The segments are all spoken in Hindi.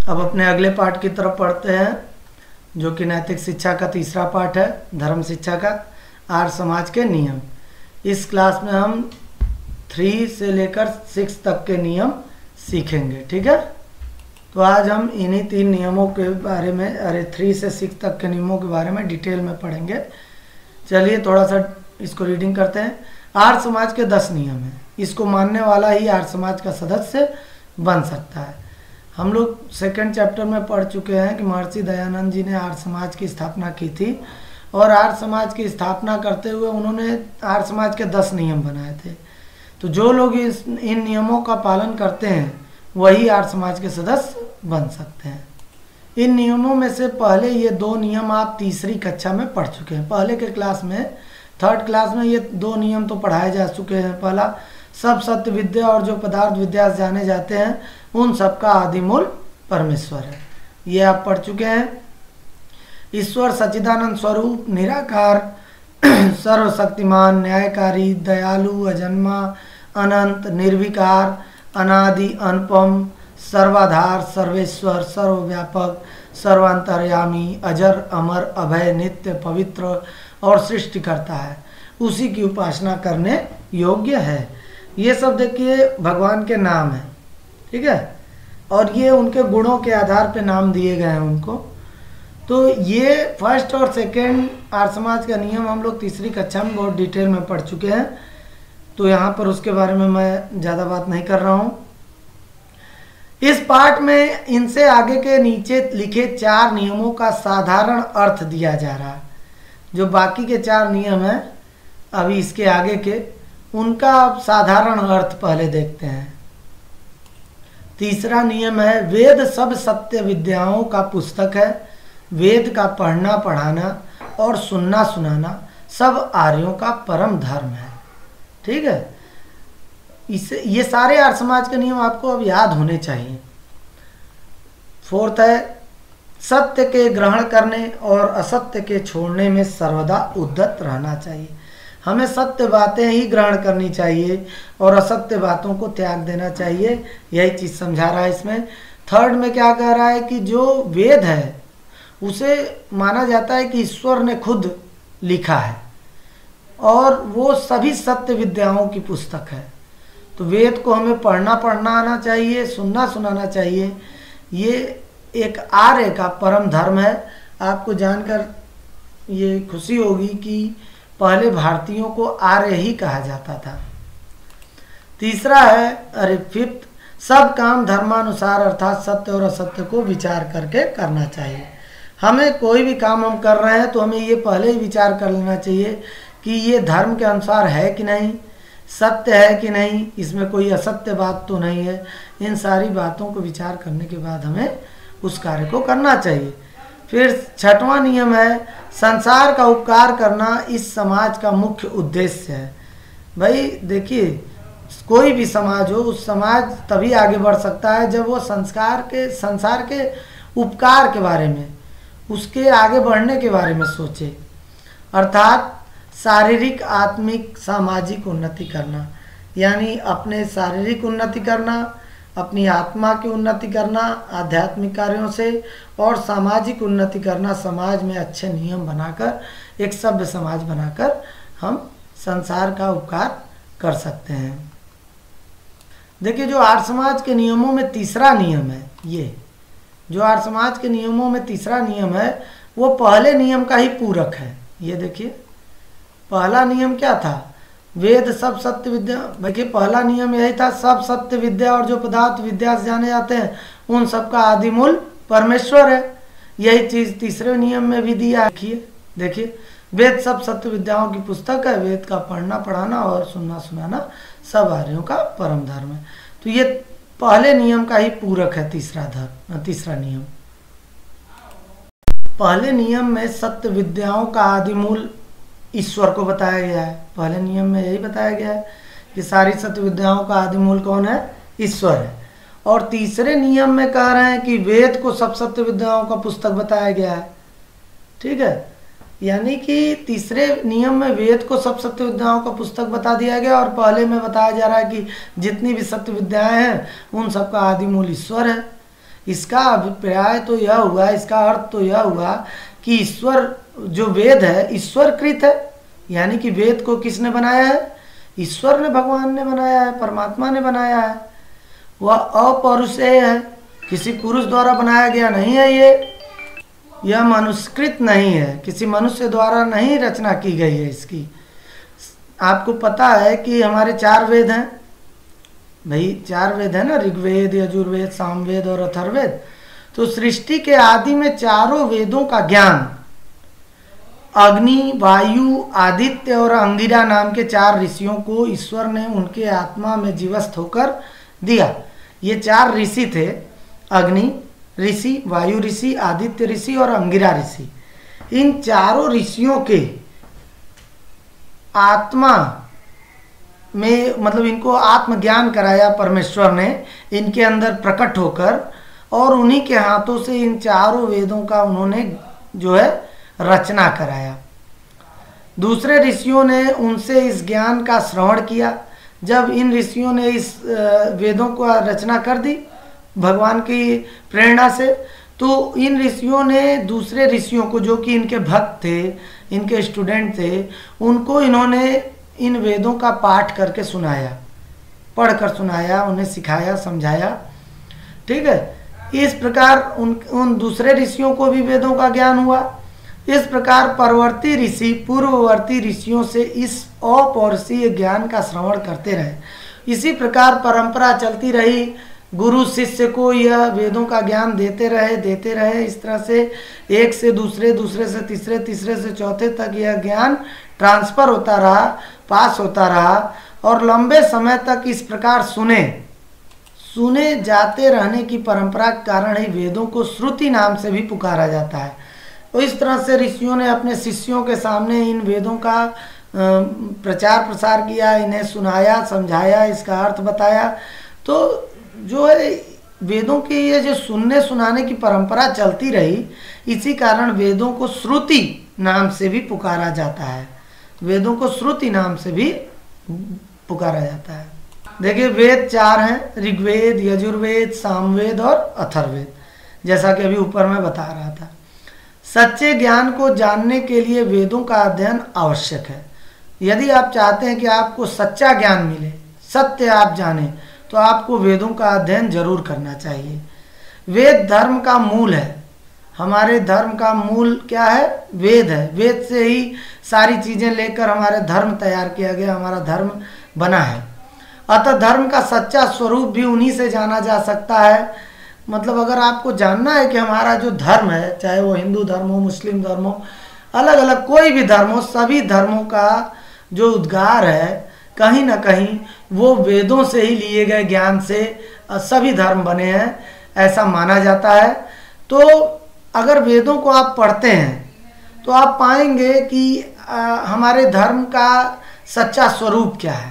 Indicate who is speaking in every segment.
Speaker 1: अब अपने अगले पाठ की तरफ पढ़ते हैं, जो कि नैतिक शिक्षा का तीसरा पाठ है, धर्म शिक्षा का आर्य समाज के नियम। इस क्लास में हम 3 से लेकर 6 तक के नियम सीखेंगे, ठीक है। तो आज हम इन्हीं 3 नियमों के बारे में 3 से 6 तक के नियमों के बारे में डिटेल में पढ़ेंगे। चलिए थोड़ा सा इसको रीडिंग करते हैं। आर्य समाज के 10 नियम हैं। इसको मानने वाला ही आर्य समाज का सदस्य बन सकता है। हम लोग 2nd चैप्टर में पढ़ चुके हैं कि महर्षि दयानंद जी ने आर्य समाज की स्थापना की थी, और आर्य समाज की स्थापना करते हुए उन्होंने आर्य समाज के 10 नियम बनाए थे। तो जो लोग इन नियमों का पालन करते हैं वही आर्य समाज के सदस्य बन सकते हैं। इन नियमों में से पहले ये 2 नियम आप तीसरी कक्षा में पढ़ चुके हैं। पहले के क्लास में 3rd क्लास में ये 2 नियम तो पढ़ाए जा चुके हैं। पहला, सब सत्य विद्या और जो पदार्थ विद्या से जाने जाते हैं उन सबका आदि मूल परमेश्वर है, ये आप पढ़ चुके हैं। ईश्वर सच्चिदानंद स्वरूप, निराकार, सर्वशक्तिमान, न्यायकारी, दयालु, अजन्मा, अनंत, निर्विकार, अनादि, अनुपम, सर्वाधार, सर्वेश्वर, सर्वव्यापक, सर्वांतर्यामी, अजर, अमर, अभय, नित्य, पवित्र और सृष्टि करता है, उसी की उपासना करने योग्य है। ये सब देखिए भगवान के नाम हैं, ठीक है, और ये उनके गुणों के आधार पे नाम दिए गए हैं उनको। तो ये 1st और 2nd आर्य समाज का नियम हम लोग तीसरी कक्षा में बहुत डिटेल में पढ़ चुके हैं, तो यहाँ पर उसके बारे में मैं ज़्यादा बात नहीं कर रहा हूँ। इस पाठ में इनसे आगे के नीचे लिखे 4 नियमों का साधारण अर्थ दिया जा रहा है। जो बाकी के 4 नियम हैं अभी इसके आगे के, उनका साधारण अर्थ पहले देखते हैं। तीसरा नियम है, वेद सब सत्य विद्याओं का पुस्तक है। वेद का पढ़ना पढ़ाना और सुनना सुनाना सब आर्यों का परम धर्म है, ठीक है। इसे ये सारे आर्य समाज के नियम आपको अब याद होने चाहिए। 4th है, सत्य के ग्रहण करने और असत्य के छोड़ने में सर्वदा उद्यत रहना चाहिए। हमें सत्य बातें ही ग्रहण करनी चाहिए और असत्य बातों को त्याग देना चाहिए, यही चीज़ समझा रहा है इसमें। 3rd में क्या कह रहा है कि जो वेद है उसे माना जाता है कि ईश्वर ने खुद लिखा है और वो सभी सत्य विद्याओं की पुस्तक है। तो वेद को हमें पढ़ना आना चाहिए, सुनना सुनाना चाहिए। ये एक आर्य का परम धर्म है। आपको जानकर ये खुशी होगी कि पहले भारतीयों को आर्य ही कहा जाता था। तीसरा है 5th, सब काम धर्मानुसार अर्थात सत्य और असत्य को विचार करके करना चाहिए। हमें कोई भी काम हम कर रहे हैं तो हमें ये पहले ही विचार कर लेना चाहिए कि ये धर्म के अनुसार है कि नहीं, सत्य है कि नहीं, इसमें कोई असत्य बात तो नहीं है। इन सारी बातों को विचार करने के बाद हमें उस कार्य को करना चाहिए। फिर 6वां नियम है, संसार का उपकार करना इस समाज का मुख्य उद्देश्य है। भाई देखिए, कोई भी समाज हो, उस समाज तभी आगे बढ़ सकता है जब वो संसार के उपकार के बारे में, उसके आगे बढ़ने के बारे में सोचे, अर्थात शारीरिक, आत्मिक, सामाजिक उन्नति करना, यानी अपने शारीरिक उन्नति करना, अपनी आत्मा की उन्नति करना आध्यात्मिक कार्यों से, और सामाजिक उन्नति करना, समाज में अच्छे नियम बनाकर एक सभ्य समाज बनाकर हम संसार का उपकार कर सकते हैं। देखिए, जो आर्य समाज के नियमों में तीसरा नियम है, ये जो आर्य समाज के नियमों में तीसरा नियम है वो पहले नियम का ही पूरक है। ये देखिए, पहला नियम क्या था, वेद सब सत्य विद्या। देखिए, पहला नियम यही था, सब सत्य विद्या और जो पदार्थ विद्या से जाने जाते हैं उन सबका आदि मूल परमेश्वर है। यही चीज तीसरे नियम में भी दिया है। देखिए, वेद सब सत्य विद्याओं की पुस्तक है। वेद का पढ़ना पढ़ाना और सुनना सुनाना सब आर्यों का परम धर्म है। तो ये पहले नियम का ही पूरक है तीसरा नियम। पहले नियम में सत्य विद्याओं का आदि मूल ईश्वर को बताया गया है। पहले नियम में यही बताया गया है कि सारी सत्य विद्याओं का आदि मूल कौन है, ईश्वर है। और तीसरे नियम में कह रहे हैं कि वेद को सब सत्य विद्याओं का पुस्तक बताया गया है, ठीक है। यानी कि तीसरे नियम में वेद को सब सत्य विद्याओं का पुस्तक बता दिया गया, और पहले में बताया जा रहा है कि जितनी भी सत्य विद्याएं हैं उन सबका आदि मूल ईश्वर है। इसका अभिप्राय तो यह हुआ, इसका अर्थ तो यह हुआ कि ईश्वर जो वेद है ईश्वरकृत है, यानी कि वेद को किसने बनाया है? ईश्वर ने, भगवान ने बनाया है, परमात्मा ने बनाया है। वह अपौरुषेय है, किसी पुरुष द्वारा बनाया गया नहीं है। यह मनुष्यकृत नहीं है, किसी मनुष्य द्वारा नहीं रचना की गई है इसकी। आपको पता है कि हमारे 4 वेद हैं भाई, 4 वेद है ना, ऋग्वेद, यजुर्वेद, सामवेद और अथर्ववेद। तो सृष्टि के आदि में चारों वेदों का ज्ञान अग्नि, वायु, आदित्य और अंगिरा नाम के 4 ऋषियों को ईश्वर ने उनके आत्मा में जीवस्त होकर दिया। ये 4 ऋषि थे, अग्नि ऋषि, वायु ऋषि, आदित्य ऋषि और अंगिरा ऋषि। इन चारों ऋषियों के आत्मा में, मतलब इनको आत्मज्ञान कराया परमेश्वर ने इनके अंदर प्रकट होकर, और उन्हीं के हाथों से इन चारों वेदों का उन्होंने जो है रचना कराया। दूसरे ऋषियों ने उनसे इस ज्ञान का श्रवण किया। जब इन ऋषियों ने इस वेदों को रचना कर दी भगवान की प्रेरणा से, तो इन ऋषियों ने दूसरे ऋषियों को, जो कि इनके भक्त थे, इनके स्टूडेंट थे, उनको इन्होंने इन वेदों का पाठ करके सुनाया, पढ़कर सुनाया, उन्हें सिखाया, समझाया। ठीक है, इस प्रकार उन दूसरे ऋषियों को भी वेदों का ज्ञान हुआ। इस प्रकार परवर्ती ऋषि पूर्ववर्ती ऋषियों से इस अपौरुषीय ज्ञान का श्रवण करते रहे। इसी प्रकार परंपरा चलती रही, गुरु शिष्य को यह वेदों का ज्ञान देते रहे। इस तरह से एक से दूसरे, दूसरे से तीसरे, तीसरे से चौथे तक यह ज्ञान ट्रांसफर होता रहा, पास होता रहा, और लंबे समय तक इस प्रकार सुने जाते रहने की परंपरा के कारण ही वेदों को श्रुति नाम से भी पुकारा जाता है। तो इस तरह से ऋषियों ने अपने शिष्यों के सामने इन वेदों का प्रचार प्रसार किया, इन्हें सुनाया, समझाया, इसका अर्थ बताया। तो जो है वेदों की ये जो सुनने सुनाने की परंपरा चलती रही, इसी कारण वेदों को श्रुति नाम से भी पुकारा जाता है। वेदों को श्रुति नाम से भी पुकारा जाता है। देखिए, वेद 4 हैं, ऋग्वेद, यजुर्वेद, सामवेद और अथर्ववेद, जैसा कि अभी ऊपर मैं बता रहा था। सच्चे ज्ञान को जानने के लिए वेदों का अध्ययन आवश्यक है। यदि आप चाहते हैं कि आपको सच्चा ज्ञान मिले, सत्य आप जानें, तो आपको वेदों का अध्ययन जरूर करना चाहिए। वेद धर्म का मूल है। हमारे धर्म का मूल क्या है? वेद है। वेद से ही सारी चीज़ें लेकर हमारे धर्म तैयार किया गया, हमारा धर्म बना है। अतः धर्म का सच्चा स्वरूप भी उन्हीं से जाना जा सकता है। मतलब अगर आपको जानना है कि हमारा जो धर्म है, चाहे वो हिंदू धर्म हो, मुस्लिम धर्म हो, अलग अलग कोई भी धर्म हो, सभी धर्मों का जो उद्गार है कहीं ना कहीं वो वेदों से ही लिए गए ज्ञान से सभी धर्म बने हैं, ऐसा माना जाता है। तो अगर वेदों को आप पढ़ते हैं तो आप पाएंगे कि हमारे धर्म का सच्चा स्वरूप क्या है।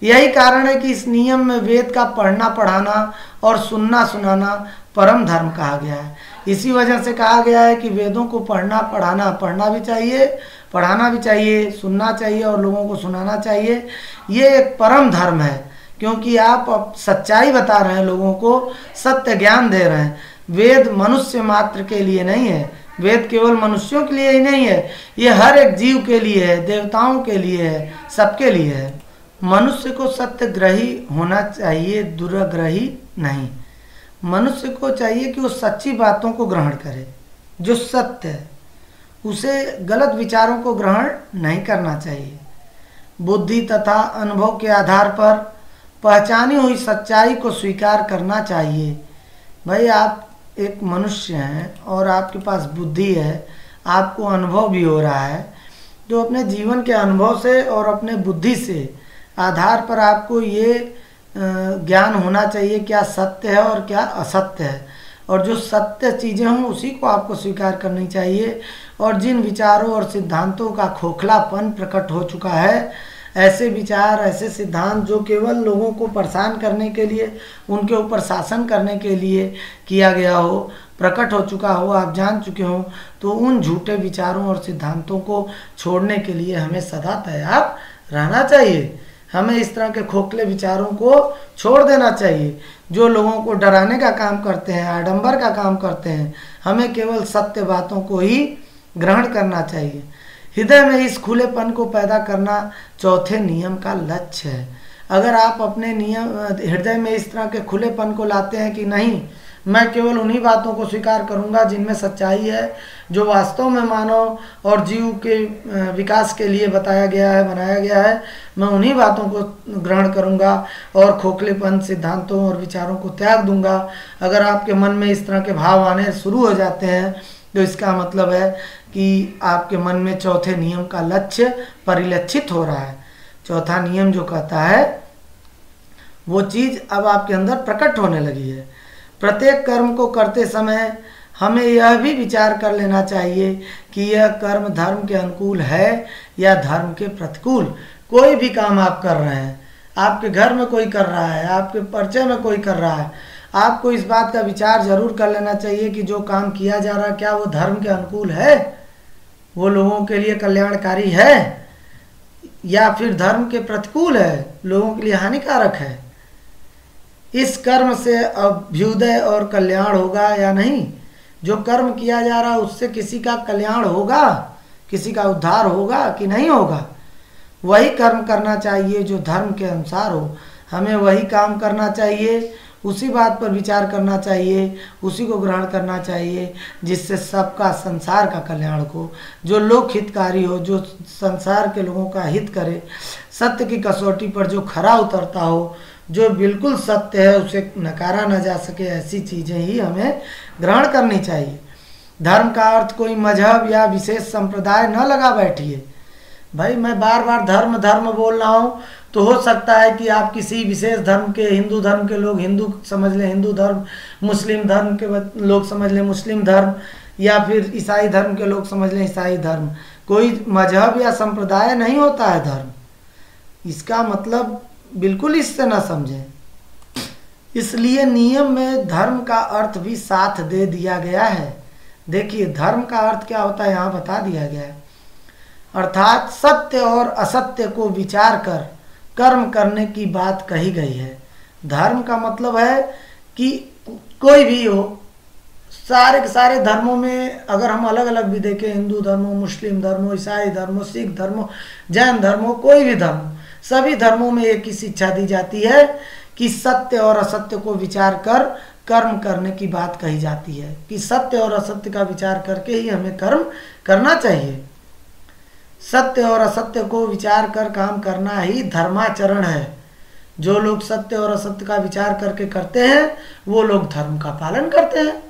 Speaker 1: यही कारण है कि इस नियम में वेद का पढ़ना पढ़ाना और सुनना सुनाना परम धर्म कहा गया है। इसी वजह से कहा गया है कि वेदों को पढ़ना भी चाहिए, पढ़ाना भी चाहिए, सुनना चाहिए और लोगों को सुनाना चाहिए। ये एक परम धर्म है, क्योंकि आप सच्चाई बता रहे हैं, लोगों को सत्य ज्ञान दे रहे हैं। वेद मनुष्य मात्र के लिए नहीं है, वेद केवल मनुष्यों के लिए ही नहीं है, ये हर एक जीव के लिए है, देवताओं के लिए है, सबके लिए है। मनुष्य को सत्यग्रही होना चाहिए, दुराग्रही नहीं। मनुष्य को चाहिए कि वो सच्ची बातों को ग्रहण करे, जो सत्य है, उसे गलत विचारों को ग्रहण नहीं करना चाहिए। बुद्धि तथा अनुभव के आधार पर पहचानी हुई सच्चाई को स्वीकार करना चाहिए। भाई, आप एक मनुष्य हैं और आपके पास बुद्धि है, आपको अनुभव भी हो रहा है, तो अपने जीवन के अनुभव से और अपने बुद्धि से आधार पर आपको ये ज्ञान होना चाहिए क्या सत्य है और क्या असत्य है, और जो सत्य चीज़ें हों उसी को आपको स्वीकार करनी चाहिए। और जिन विचारों और सिद्धांतों का खोखलापन प्रकट हो चुका है, ऐसे विचार, ऐसे सिद्धांत जो केवल लोगों को परेशान करने के लिए, उनके ऊपर शासन करने के लिए किया गया हो, प्रकट हो चुका हो, आप जान चुके हो, तो उन झूठे विचारों और सिद्धांतों को छोड़ने के लिए हमें सदा तैयार रहना चाहिए। हमें इस तरह के खोखले विचारों को छोड़ देना चाहिए जो लोगों को डराने का काम करते हैं, आडंबर का काम करते हैं। हमें केवल सत्य बातों को ही ग्रहण करना चाहिए। हृदय में इस खुलेपन को पैदा करना चौथे नियम का लक्ष्य है। अगर आप अपने नियम हृदय में इस तरह के खुलेपन को लाते हैं कि नहीं, मैं केवल उन्हीं बातों को स्वीकार करूंगा जिनमें सच्चाई है, जो वास्तव में मानव और जीव के विकास के लिए बताया गया है, बनाया गया है, मैं उन्हीं बातों को ग्रहण करूंगा और खोखलेपन सिद्धांतों और विचारों को त्याग दूंगा। अगर आपके मन में इस तरह के भाव आने शुरू हो जाते हैं तो इसका मतलब है कि आपके मन में चौथे नियम का लक्ष्य परिलक्षित हो रहा है। चौथा नियम जो कहता है वो चीज़ अब आपके अंदर प्रकट होने लगी है। प्रत्येक कर्म को करते समय हमें यह भी विचार कर लेना चाहिए कि यह कर्म धर्म के अनुकूल है या धर्म के प्रतिकूल। कोई भी काम आप कर रहे हैं, आपके घर में कोई कर रहा है, आपके परिचय में कोई कर रहा है, आपको इस बात का विचार जरूर कर लेना चाहिए कि जो काम किया जा रहा है क्या वो धर्म के अनुकूल है, वो लोगों के लिए कल्याणकारी है या फिर धर्म के प्रतिकूल है, लोगों के लिए हानिकारक है। इस कर्म से अभ्युदय और कल्याण होगा या नहीं। जो कर्म किया जा रहा है उससे किसी का कल्याण होगा, किसी का उद्धार होगा कि नहीं होगा। वही कर्म करना चाहिए जो धर्म के अनुसार हो। हमें वही काम करना चाहिए, उसी बात पर विचार करना चाहिए, उसी को ग्रहण करना चाहिए जिससे सबका संसार का कल्याण हो, जो लोक हितकारी हो, जो संसार के लोगों का हित करे, सत्य की कसौटी पर जो खरा उतरता हो, जो बिल्कुल सत्य है उसे नकारा न जा सके, ऐसी चीज़ें ही हमें ग्रहण करनी चाहिए। धर्म का अर्थ कोई मजहब या विशेष संप्रदाय न लगा बैठिए। भाई मैं बार बार धर्म धर्म बोल रहा हूँ तो हो सकता है कि आप किसी विशेष धर्म के, हिंदू धर्म के लोग हिंदू समझ लें हिंदू धर्म, मुस्लिम धर्म के लोग समझ लें मुस्लिम धर्म, या फिर ईसाई धर्म के लोग समझ लें ईसाई धर्म। कोई मजहब या संप्रदाय नहीं होता है धर्म, इसका मतलब बिल्कुल इससे ना समझें। इसलिए नियम में धर्म का अर्थ भी साथ दे दिया गया है। देखिए धर्म का अर्थ क्या होता है यहाँ बता दिया गया है, अर्थात सत्य और असत्य को विचार कर कर्म करने की बात कही गई है। धर्म का मतलब है कि कोई भी हो, सारे के सारे धर्मों में अगर हम अलग अलग भी देखें, हिंदू धर्म हो, मुस्लिम धर्म हो, ईसाई धर्म हो, सिख धर्म हो, जैन धर्म हो, कोई भी धर्म, सभी धर्मों में एक ही शिक्षा दी जाती है कि सत्य और असत्य को विचार कर कर्म करने की बात कही जाती है, कि सत्य और असत्य का विचार करके ही हमें कर्म करना चाहिए। सत्य और असत्य को विचार कर काम करना ही धर्माचरण है। जो लोग सत्य और असत्य का विचार करके करते हैं वो लोग धर्म का पालन करते हैं।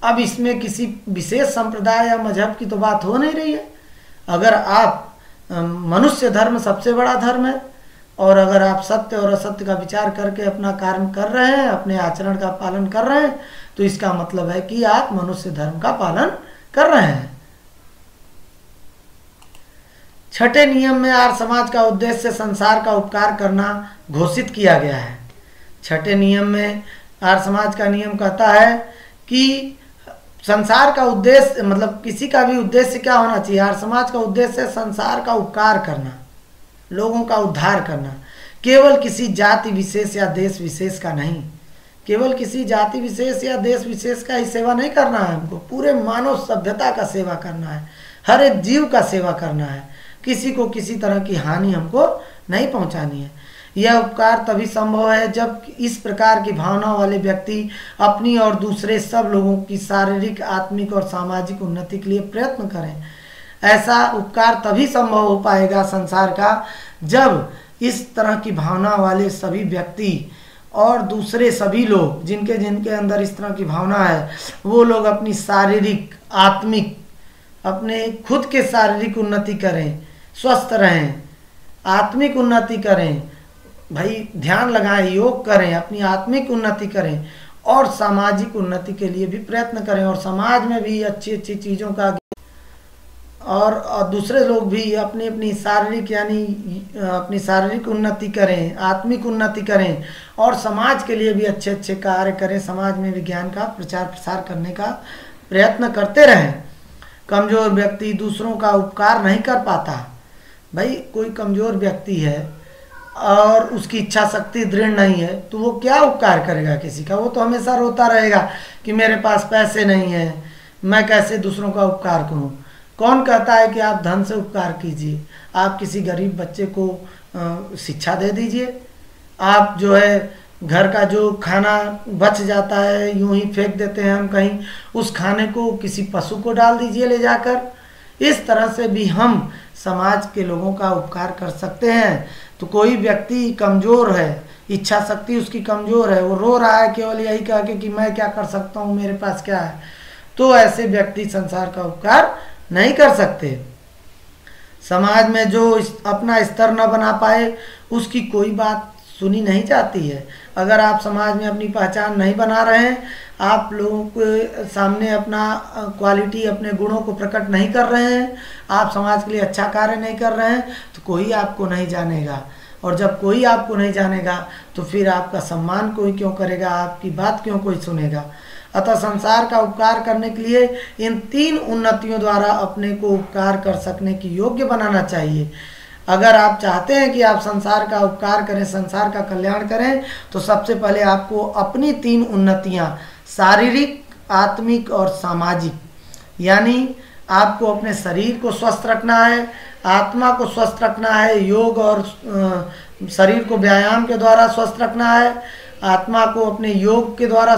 Speaker 1: अब इसमें किसी विशेष संप्रदाय या मजहब की तो बात हो नहीं रही है। अगर आप मनुष्य धर्म सबसे बड़ा धर्म है और अगर आप सत्य और असत्य का विचार करके अपना कार्य कर रहे हैं, अपने आचरण का पालन कर रहे हैं, तो इसका मतलब है कि आप मनुष्य धर्म का पालन कर रहे हैं। छठे नियम में आर्य समाज का उद्देश्य संसार का उपकार करना घोषित किया गया है। छठे नियम में आर्य समाज का नियम कहता है कि संसार का उद्देश्य मतलब किसी का भी उद्देश्य क्या होना चाहिए। आर्य समाज का उद्देश्य है संसार का उपकार करना, लोगों का उद्धार करना, केवल किसी जाति विशेष या देश विशेष का नहीं। केवल किसी जाति विशेष या देश विशेष का ही सेवा नहीं करना है, हमको पूरे मानव सभ्यता का सेवा करना है, हर एक जीव का सेवा करना है, किसी को किसी तरह की हानि हमको नहीं पहुंचानी है। यह उपकार तभी संभव है जब इस प्रकार की भावना वाले व्यक्ति अपनी और दूसरे सब लोगों की शारीरिक, आत्मिक और सामाजिक उन्नति के लिए प्रयत्न करें। ऐसा उपकार तभी संभव हो पाएगा संसार का जब इस तरह की भावना वाले सभी व्यक्ति और दूसरे सभी लोग जिनके जिनके अंदर इस तरह की भावना है वो लोग अपनी शारीरिक, आत्मिक, अपने खुद के शारीरिक उन्नति करें, स्वस्थ रहें, आत्मिक उन्नति करें, भाई ध्यान लगाएं, योग करें, अपनी आत्मिक उन्नति करें और सामाजिक उन्नति के लिए भी प्रयत्न करें और समाज में भी अच्छी अच्छी चीज़ों का और दूसरे लोग भी अपनी अपनी शारीरिक यानी अपनी शारीरिक उन्नति करें, आत्मिक उन्नति करें और समाज के लिए भी अच्छे अच्छे कार्य करें, समाज में विज्ञान का प्रचार प्रसार करने का प्रयत्न करते रहें। कमज़ोर व्यक्ति दूसरों का उपकार नहीं कर पाता। भाई कोई कमज़ोर व्यक्ति है और उसकी इच्छा शक्ति दृढ़ नहीं है तो वो क्या उपकार करेगा किसी का? वो तो हमेशा रोता रहेगा कि मेरे पास पैसे नहीं है, मैं कैसे दूसरों का उपकार करूं। कौन कहता है कि आप धन से उपकार कीजिए? आप किसी गरीब बच्चे को शिक्षा दे दीजिए, आप जो है घर का जो खाना बच जाता है यूं ही फेंक देते हैं हम कहीं, उस खाने को किसी पशु को डाल दीजिए ले जाकर। इस तरह से भी हम समाज के लोगों का उपकार कर सकते हैं। तो कोई व्यक्ति कमज़ोर है, इच्छा शक्ति उसकी कमज़ोर है, वो रो रहा है केवल यही कह के कि मैं क्या कर सकता हूँ, मेरे पास क्या है, तो ऐसे व्यक्ति संसार का उपकार नहीं कर सकते। समाज में जो अपना स्तर न बना पाए उसकी कोई बात सुनी नहीं जाती है। अगर आप समाज में अपनी पहचान नहीं बना रहे हैं, आप लोगों के सामने अपना क्वालिटी, अपने गुणों को प्रकट नहीं कर रहे हैं, आप समाज के लिए अच्छा कार्य नहीं कर रहे हैं, तो कोई आपको नहीं जानेगा। और जब कोई आपको नहीं जानेगा तो फिर आपका सम्मान कोई क्यों करेगा, आपकी बात क्यों कोई सुनेगा। अतः संसार का उपकार करने के लिए इन 3 उन्नतियों द्वारा अपने को उपकार कर सकने की योग्य बनाना चाहिए। अगर आप चाहते हैं कि आप संसार का उपकार करें, संसार का कल्याण करें, तो सबसे पहले आपको अपनी 3 उन्नतियां, शारीरिक, आत्मिक और सामाजिक, यानी आपको अपने शरीर को स्वस्थ रखना है, आत्मा को स्वस्थ रखना है, योग और शरीर को व्यायाम के द्वारा स्वस्थ रखना है, आत्मा को अपने योग के द्वारा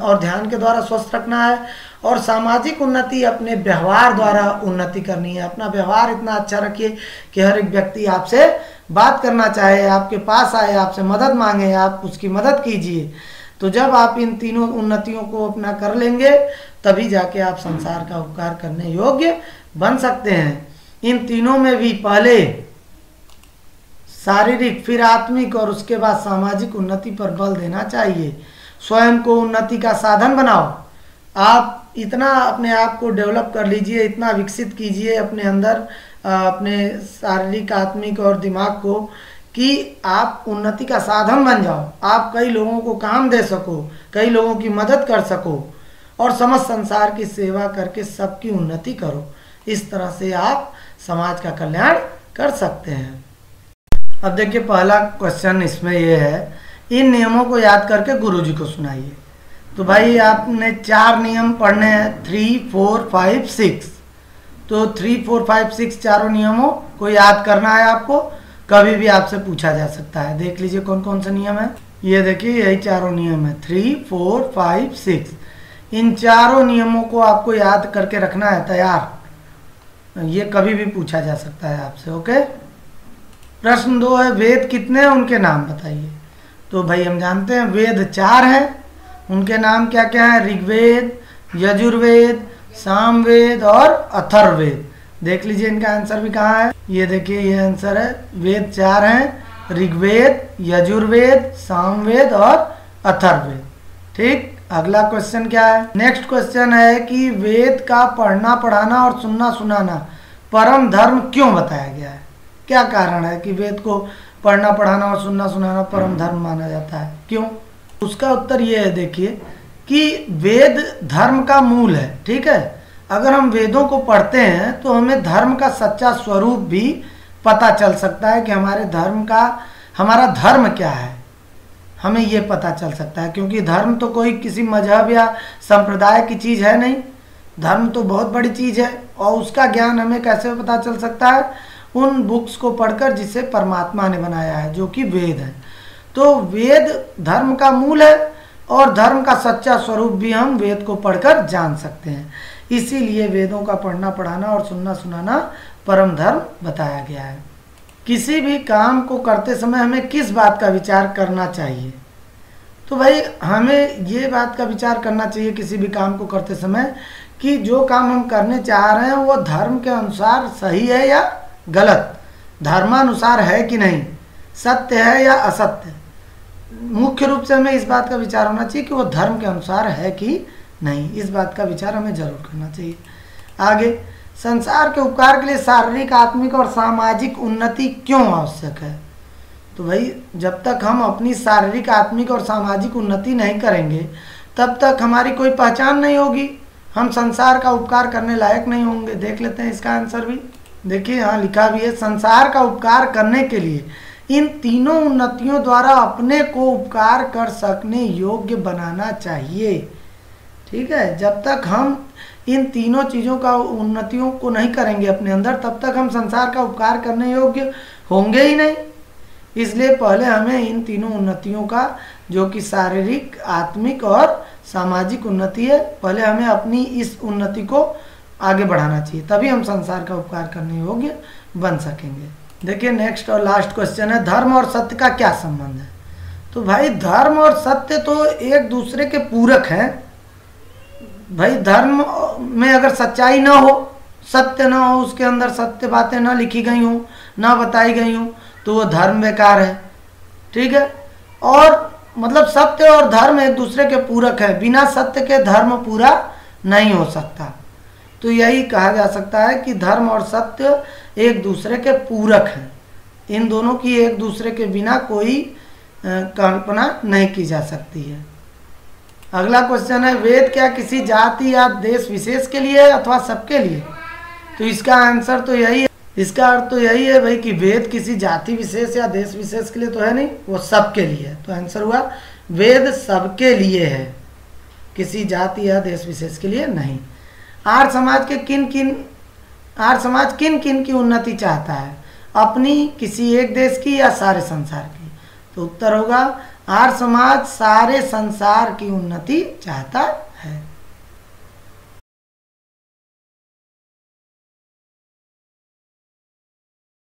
Speaker 1: और ध्यान के द्वारा स्वस्थ रखना है, और सामाजिक उन्नति अपने व्यवहार द्वारा उन्नति करनी है। अपना व्यवहार इतना अच्छा रखिए कि हर एक व्यक्ति आपसे बात करना चाहे, आपके पास आए, आपसे मदद मांगे, आप उसकी मदद कीजिए। तो जब आप इन तीनों उन्नतियों को अपना कर लेंगे तभी जाके आप संसार का उपकार करने योग्य बन सकते हैं। इन तीनों में भी पहले शारीरिक, फिर आत्मिक और उसके बाद सामाजिक उन्नति पर बल देना चाहिए। स्वयं को उन्नति का साधन बनाओ। आप इतना अपने आप को डेवलप कर लीजिए, इतना विकसित कीजिए अपने अंदर, अपने शारीरिक, आत्मिक और दिमाग को, कि आप उन्नति का साधन बन जाओ। आप कई लोगों को काम दे सको, कई लोगों की मदद कर सको और समस्त संसार की सेवा करके सबकी उन्नति करो। इस तरह से आप समाज का कल्याण कर सकते हैं। अब देखिए पहला क्वेश्चन इसमें यह है, इन नियमों को याद करके गुरुजी को सुनाइए। तो भाई आपने 4 नियम पढ़ने हैं, 3, 4, 5, 6। तो 3, 4, 5, 6 चारों नियमों को याद करना है आपको। कभी भी आपसे पूछा जा सकता है। देख लीजिए कौन कौन से नियम है। ये देखिए यही चारों नियम है, 3, 4, 5, 6। इन चारों नियमों को आपको याद करके रखना है तैयार। ये कभी भी पूछा जा सकता है आपसे। ओके। प्रश्न 2 है, वेद कितने हैं उनके नाम बताइए। तो भाई हम जानते हैं वेद 4 हैं। उनके नाम क्या क्या है? ऋग्वेद, यजुर्वेद, सामवेद और अथर्ववेद। देख लीजिए इनका आंसर भी कहाँ है। ये देखिए ये आंसर है। वेद 4 हैं, ऋग्वेद, यजुर्वेद, सामवेद और अथर्ववेद। ठीक। अगला क्वेश्चन क्या है? नेक्स्ट क्वेश्चन है कि वेद का पढ़ना पढ़ाना और सुनना सुनाना परम धर्म क्यों बताया गया है? क्या कारण है कि वेद को पढ़ना पढ़ाना और सुनना सुनाना परम धर्म माना जाता है? क्यों? उसका उत्तर ये है, देखिए कि वेद धर्म का मूल है। ठीक है। अगर हम वेदों को पढ़ते हैं तो हमें धर्म का सच्चा स्वरूप भी पता चल सकता है कि हमारा धर्म क्या है, हमें ये पता चल सकता है। क्योंकि धर्म तो कोई किसी मजहब या संप्रदाय की चीज़ है नहीं, धर्म तो बहुत बड़ी चीज़ है। और उसका ज्ञान हमें कैसे पता चल सकता है? उन बुक्स को पढ़कर जिसे परमात्मा ने बनाया है, जो कि वेद है। तो वेद धर्म का मूल है और धर्म का सच्चा स्वरूप भी हम वेद को पढ़कर जान सकते हैं। इसीलिए वेदों का पढ़ना पढ़ाना और सुनना सुनाना परम धर्म बताया गया है। किसी भी काम को करते समय हमें किस बात का विचार करना चाहिए? तो भाई हमें ये बात का विचार करना चाहिए किसी भी काम को करते समय कि जो काम हम करने चाह रहे हैं वो धर्म के अनुसार सही है या गलत, धर्मानुसार है कि नहीं, सत्य है या असत्य। मुख्य रूप से हमें इस बात का विचार होना चाहिए कि वो धर्म के अनुसार है कि नहीं। इस बात का विचार हमें जरूर करना चाहिए। आगे, संसार के उपकार के लिए शारीरिक, आत्मिक और सामाजिक उन्नति क्यों आवश्यक है? तो भाई जब तक हम अपनी शारीरिक, आत्मिक और सामाजिक उन्नति नहीं करेंगे तब तक हमारी कोई पहचान नहीं होगी, हम संसार का उपकार करने लायक नहीं होंगे। देख लेते हैं इसका आंसर भी। देखिए यहाँ लिखा भी है, संसार का उपकार करने के लिए इन तीनों उन्नतियों द्वारा अपने को उपकार कर सकने योग्य बनाना चाहिए। ठीक है, जब तक हम इन तीनों चीज़ों का उन्नतियों को नहीं करेंगे अपने अंदर, तब तक हम संसार का उपकार करने योग्य होंगे ही नहीं। इसलिए पहले हमें इन तीनों उन्नतियों का, जो कि शारीरिक, आत्मिक और सामाजिक उन्नति है, पहले हमें अपनी इस उन्नति को आगे बढ़ाना चाहिए, तभी हम संसार का उपकार करने योग्य बन सकेंगे। देखिए नेक्स्ट और लास्ट क्वेश्चन है, धर्म और सत्य का क्या संबंध है? तो भाई धर्म और सत्य तो एक दूसरे के पूरक हैं। भाई धर्म में अगर सच्चाई ना हो, सत्य ना हो, उसके अंदर सत्य बातें ना लिखी गई हों, ना बताई गई हों, तो वो धर्म बेकार है। ठीक है, और मतलब सत्य और धर्म एक दूसरे के पूरक है, बिना सत्य के धर्म पूरा नहीं हो सकता। तो यही कहा जा सकता है कि धर्म और सत्य एक दूसरे के पूरक हैं, इन दोनों की एक दूसरे के बिना कोई कल्पना नहीं की जा सकती है। अगला क्वेश्चन है, वेद क्या किसी जाति या देश विशेष के लिए है अथवा सबके लिए? तो इसका आंसर तो यही है, इसका अर्थ तो यही है भाई कि वेद किसी जाति विशेष या देश विशेष के लिए तो है नहीं, वो सबके लिए है। तो आंसर हुआ वेद सबके लिए है, किसी जाति या देश विशेष के लिए नहीं। आर्य समाज किन किन की उन्नति चाहता है? अपनी, किसी एक देश की या सारे संसार की? तो उत्तर होगा आर्य समाज सारे संसार की उन्नति चाहता है।